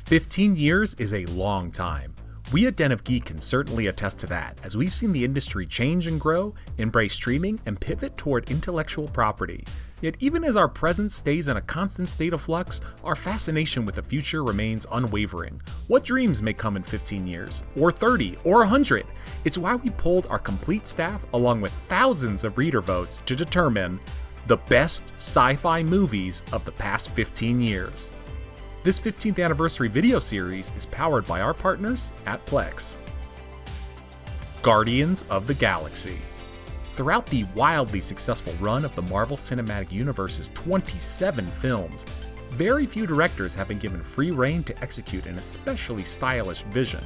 15 years is a long time. We at Den of Geek can certainly attest to that, as we've seen the industry change and grow, embrace streaming, and pivot toward intellectual property. Yet even as our present stays in a constant state of flux, our fascination with the future remains unwavering. What dreams may come in 15 years, or 30, or 100? It's why we polled our complete staff along with thousands of reader votes to determine the best sci-fi movies of the past 15 years. This 15th anniversary video series is powered by our partners at Plex. Guardians of the Galaxy. Throughout the wildly successful run of the Marvel Cinematic Universe's 27 films, very few directors have been given free rein to execute an especially stylish vision.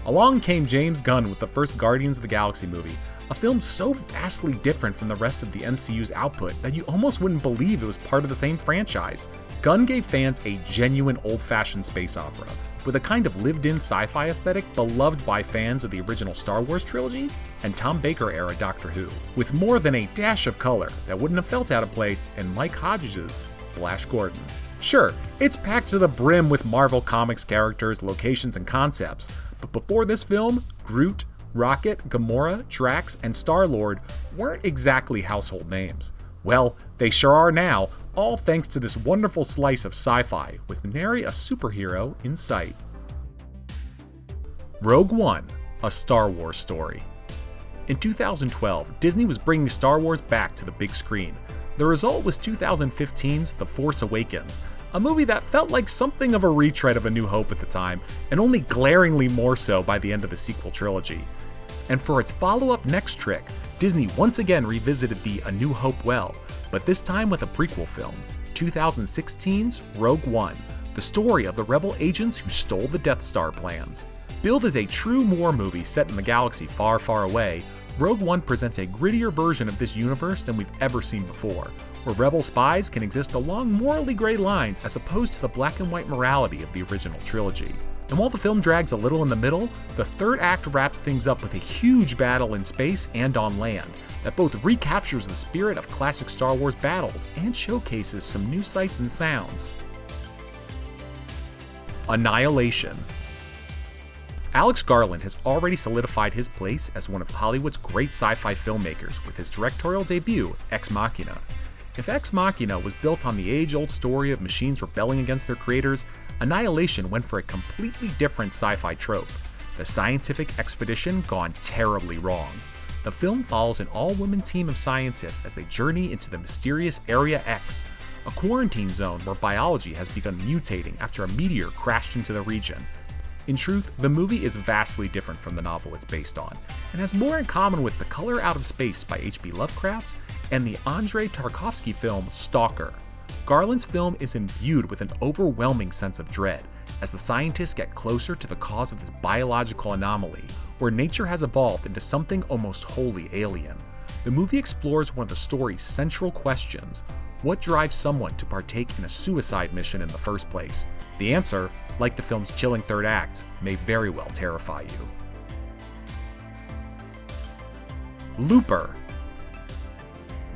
Along came James Gunn with the first Guardians of the Galaxy movie, a film so vastly different from the rest of the MCU's output that you almost wouldn't believe it was part of the same franchise. Gunn gave fans a genuine old-fashioned space opera, with a kind of lived-in sci-fi aesthetic beloved by fans of the original Star Wars trilogy and Tom Baker-era Doctor Who, with more than a dash of color that wouldn't have felt out of place in Mike Hodges' Flash Gordon. Sure, it's packed to the brim with Marvel Comics characters, locations, and concepts, but before this film, Groot, Rocket, Gamora, Drax, and Star-Lord weren't exactly household names. Well, they sure are now, all thanks to this wonderful slice of sci-fi with nary a superhero in sight. Rogue One, a Star Wars story. In 2012, Disney was bringing Star Wars back to the big screen. The result was 2015's The Force Awakens, a movie that felt like something of a retread of A New Hope at the time, and only glaringly more so by the end of the sequel trilogy. And for its follow-up next trick, Disney once again revisited the A New Hope well, but this time with a prequel film, 2016's Rogue One, the story of the rebel agents who stole the Death Star plans. Billed as a true war movie set in a galaxy far, far away, Rogue One presents a grittier version of this universe than we've ever seen before, where rebel spies can exist along morally gray lines as opposed to the black and white morality of the original trilogy. And while the film drags a little in the middle, the third act wraps things up with a huge battle in space and on land that both recaptures the spirit of classic Star Wars battles and showcases some new sights and sounds. Annihilation. Alex Garland has already solidified his place as one of Hollywood's great sci-fi filmmakers with his directorial debut, Ex Machina. If Ex Machina was built on the age-old story of machines rebelling against their creators, Annihilation went for a completely different sci-fi trope, the scientific expedition gone terribly wrong. The film follows an all-women team of scientists as they journey into the mysterious Area X, a quarantine zone where biology has begun mutating after a meteor crashed into the region. In truth, the movie is vastly different from the novel it's based on, and has more in common with The Color Out of Space by H.P. Lovecraft and the Andrei Tarkovsky film Stalker. Garland's film is imbued with an overwhelming sense of dread as the scientists get closer to the cause of this biological anomaly, where nature has evolved into something almost wholly alien. The movie explores one of the story's central questions: what drives someone to partake in a suicide mission in the first place? The answer, like the film's chilling third act, may very well terrify you. Looper.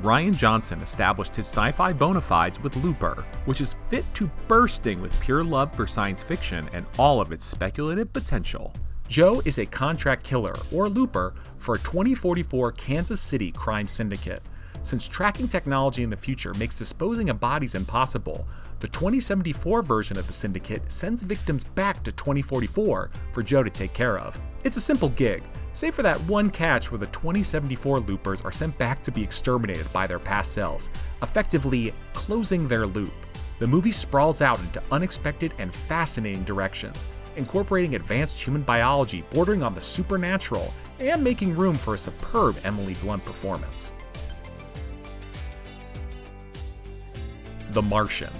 Rian Johnson established his sci-fi bona fides with Looper, which is fit to bursting with pure love for science fiction and all of its speculative potential. Joe is a contract killer, or looper, for a 2044 Kansas City crime syndicate. Since tracking technology in the future makes disposing of bodies impossible, the 2074 version of the syndicate sends victims back to 2044 for Joe to take care of. It's a simple gig, save for that one catch where the 2074 loopers are sent back to be exterminated by their past selves, effectively closing their loop. The movie sprawls out into unexpected and fascinating directions, incorporating advanced human biology bordering on the supernatural and making room for a superb Emily Blunt performance. The Martian.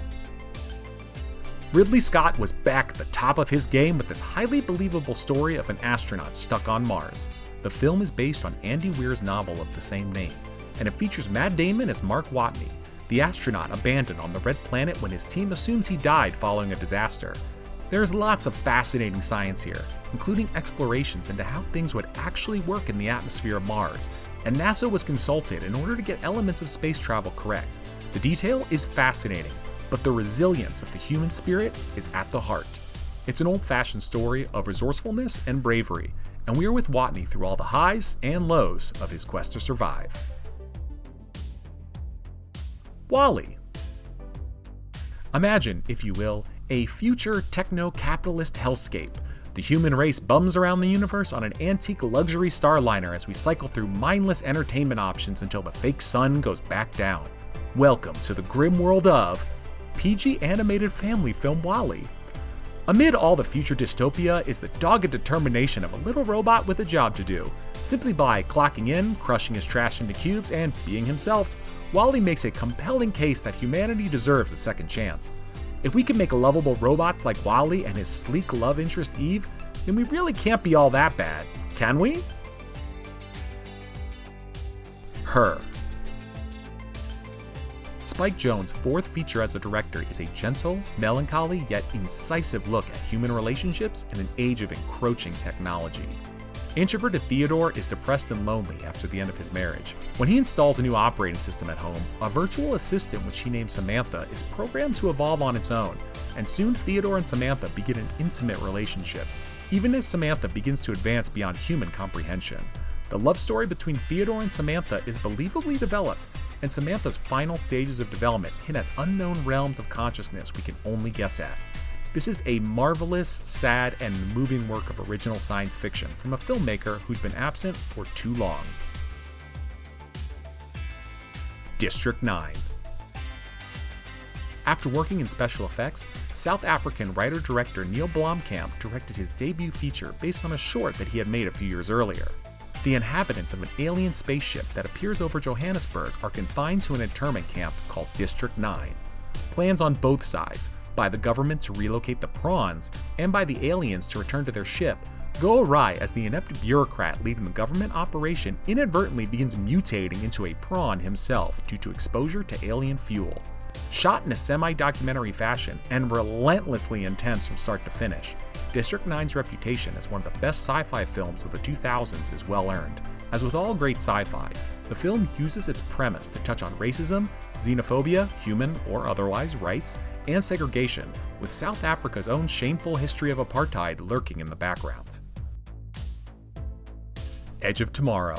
Ridley Scott was back at the top of his game with this highly believable story of an astronaut stuck on Mars. The film is based on Andy Weir's novel of the same name, and it features Matt Damon as Mark Watney, the astronaut abandoned on the Red Planet when his team assumes he died following a disaster. There's lots of fascinating science here, including explorations into how things would actually work in the atmosphere of Mars, and NASA was consulted in order to get elements of space travel correct. The detail is fascinating, but the resilience of the human spirit is at the heart. It's an old-fashioned story of resourcefulness and bravery, and we are with Watney through all the highs and lows of his quest to survive. Wally. Imagine, if you will, a future techno-capitalist hellscape. The human race bums around the universe on an antique luxury starliner as we cycle through mindless entertainment options until the fake sun goes back down. Welcome to the grim world of PG animated family film Wally. Amid all the future dystopia is the dogged determination of a little robot with a job to do. Simply by clocking in, crushing his trash into cubes, and being himself, Wally makes a compelling case that humanity deserves a second chance. If we can make lovable robots like Wally and his sleek love interest Eve, then we really can't be all that bad, can we? Her. Spike Jonze's fourth feature as a director is a gentle, melancholy, yet incisive look at human relationships in an age of encroaching technology. Introverted Theodore is depressed and lonely after the end of his marriage. When he installs a new operating system at home, a virtual assistant which he names Samantha is programmed to evolve on its own, and soon Theodore and Samantha begin an intimate relationship, even as Samantha begins to advance beyond human comprehension. The love story between Theodore and Samantha is believably developed, and Samantha's final stages of development hint at unknown realms of consciousness we can only guess at. This is a marvelous, sad, and moving work of original science fiction from a filmmaker who's been absent for too long. District 9. After working in special effects, South African writer-director Neil Blomkamp directed his debut feature based on a short that he had made a few years earlier. The inhabitants of an alien spaceship that appears over Johannesburg are confined to an internment camp called District 9. Plans on both sides, by the government to relocate the prawns, and by the aliens to return to their ship, go awry as the inept bureaucrat leading the government operation inadvertently begins mutating into a prawn himself due to exposure to alien fuel. Shot in a semi-documentary fashion and relentlessly intense from start to finish, District 9's reputation as one of the best sci-fi films of the 2000s is well earned. As with all great sci-fi, the film uses its premise to touch on racism, xenophobia, human or otherwise rights, and segregation, with South Africa's own shameful history of apartheid lurking in the background. Edge of Tomorrow.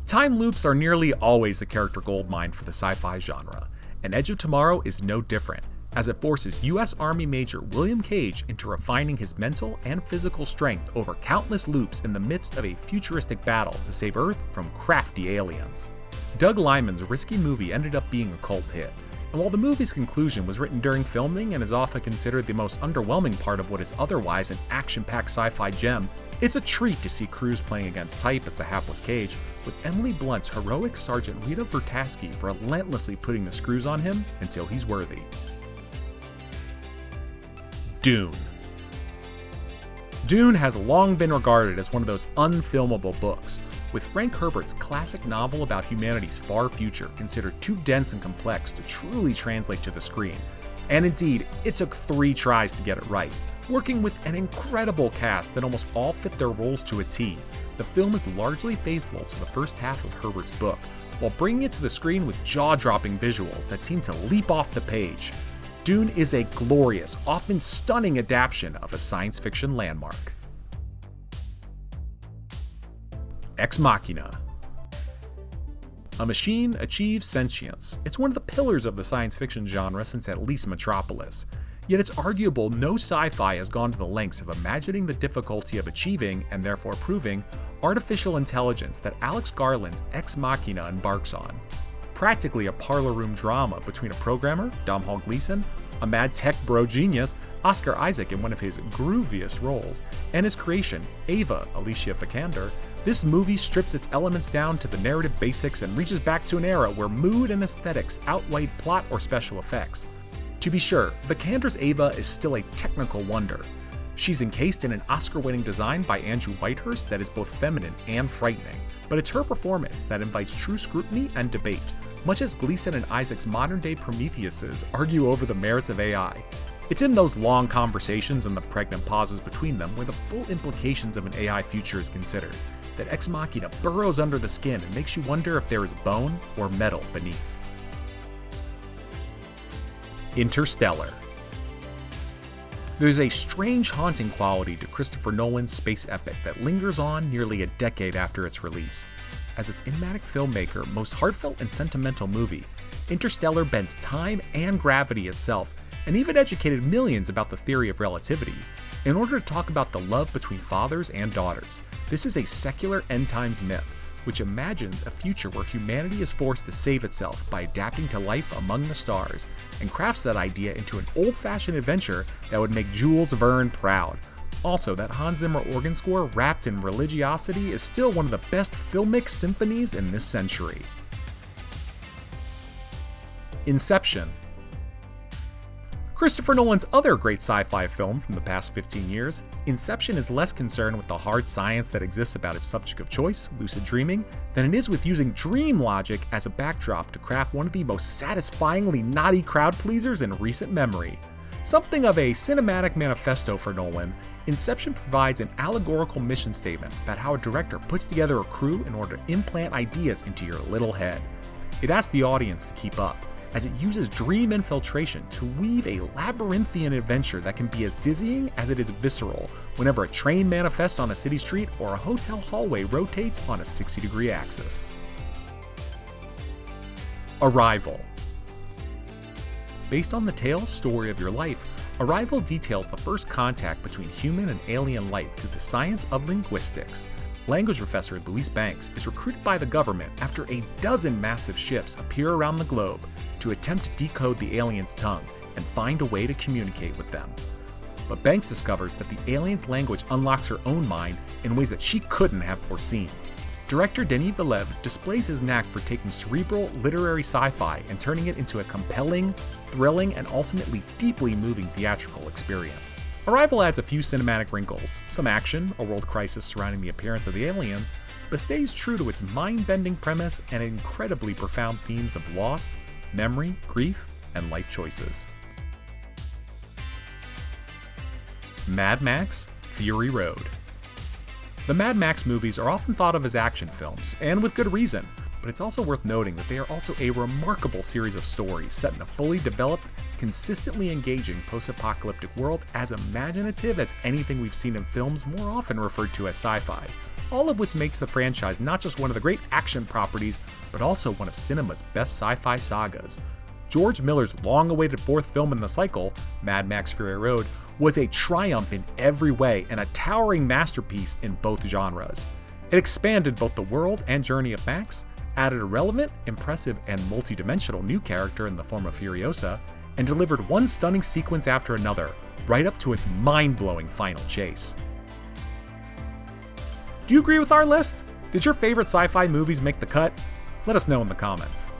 Time loops are nearly always a character goldmine for the sci-fi genre, and Edge of Tomorrow is no different, as it forces U.S. Army Major William Cage into refining his mental and physical strength over countless loops in the midst of a futuristic battle to save Earth from crafty aliens. Doug Liman's risky movie ended up being a cult hit, and while the movie's conclusion was written during filming and is often considered the most underwhelming part of what is otherwise an action-packed sci-fi gem, it's a treat to see Cruise playing against type as the hapless Cage, with Emily Blunt's heroic Sergeant Rita Vertasky relentlessly putting the screws on him until he's worthy. Dune. Dune has long been regarded as one of those unfilmable books, with Frank Herbert's classic novel about humanity's far future considered too dense and complex to truly translate to the screen. And indeed, it took 3 tries to get it right. Working with an incredible cast that almost all fit their roles to a T, the film is largely faithful to the first half of Herbert's book, while bringing it to the screen with jaw-dropping visuals that seem to leap off the page. Dune is a glorious, often stunning adaptation of a science fiction landmark. Ex Machina. A machine achieves sentience. It's one of the pillars of the science fiction genre since at least Metropolis. Yet it's arguable no sci-fi has gone to the lengths of imagining the difficulty of achieving, and therefore proving, artificial intelligence that Alex Garland's Ex Machina embarks on. Practically a parlor room drama between a programmer, Domhnall Gleeson, a mad tech bro genius, Oscar Isaac in one of his grooviest roles, and his creation, Ava, Alicia Vikander, this movie strips its elements down to the narrative basics and reaches back to an era where mood and aesthetics outweighed plot or special effects. To be sure, Vikander's Ava is still a technical wonder. She's encased in an Oscar-winning design by Andrew Whitehurst that is both feminine and frightening, but it's her performance that invites true scrutiny and debate, much as Gleeson and Isaac's modern-day Prometheuses argue over the merits of AI. It's in those long conversations and the pregnant pauses between them where the full implications of an AI future is considered, that Ex Machina burrows under the skin and makes you wonder if there is bone or metal beneath. Interstellar. There's a strange haunting quality to Christopher Nolan's space epic that lingers on nearly a decade after its release. As its enigmatic filmmaker, most heartfelt and sentimental movie, Interstellar bends time and gravity itself, and even educated millions about the theory of relativity, in order to talk about the love between fathers and daughters. This is a secular end times myth, which imagines a future where humanity is forced to save itself by adapting to life among the stars, and crafts that idea into an old-fashioned adventure that would make Jules Verne proud. Also, that Hans Zimmer organ score wrapped in religiosity is still one of the best filmic symphonies in this century. Inception. Christopher Nolan's other great sci-fi film from the past 15 years, Inception is less concerned with the hard science that exists about its subject of choice, lucid dreaming, than it is with using dream logic as a backdrop to craft one of the most satisfyingly naughty crowd pleasers in recent memory. Something of a cinematic manifesto for Nolan, Inception provides an allegorical mission statement about how a director puts together a crew in order to implant ideas into your little head. It asks the audience to keep up, as it uses dream infiltration to weave a labyrinthian adventure that can be as dizzying as it is visceral whenever a train manifests on a city street or a hotel hallway rotates on a 60-degree axis. Arrival. Based on the tale story of your life, Arrival details the first contact between human and alien life through the science of linguistics. Language professor Louise Banks is recruited by the government after a dozen massive ships appear around the globe to attempt to decode the aliens' tongue and find a way to communicate with them. But Banks discovers that the aliens' language unlocks her own mind in ways that she couldn't have foreseen. Director Denis Villeneuve displays his knack for taking cerebral, literary sci-fi and turning it into a compelling, thrilling, and ultimately deeply moving theatrical experience. Arrival adds a few cinematic wrinkles, some action, a world crisis surrounding the appearance of the aliens, but stays true to its mind-bending premise and incredibly profound themes of loss, memory, grief, and life choices. Mad Max: Fury Road. The Mad Max movies are often thought of as action films, and with good reason, but it's also worth noting that they are also a remarkable series of stories set in a fully developed, consistently engaging post-apocalyptic world as imaginative as anything we've seen in films more often referred to as sci-fi, all of which makes the franchise not just one of the great action properties, but also one of cinema's best sci-fi sagas. George Miller's long-awaited fourth film in the cycle, Mad Max: Fury Road, was a triumph in every way and a towering masterpiece in both genres. It expanded both the world and journey of Max, added a relevant, impressive, and multi-dimensional new character in the form of Furiosa, and delivered one stunning sequence after another, right up to its mind-blowing final chase. Do you agree with our list? Did your favorite sci-fi movies make the cut? Let us know in the comments.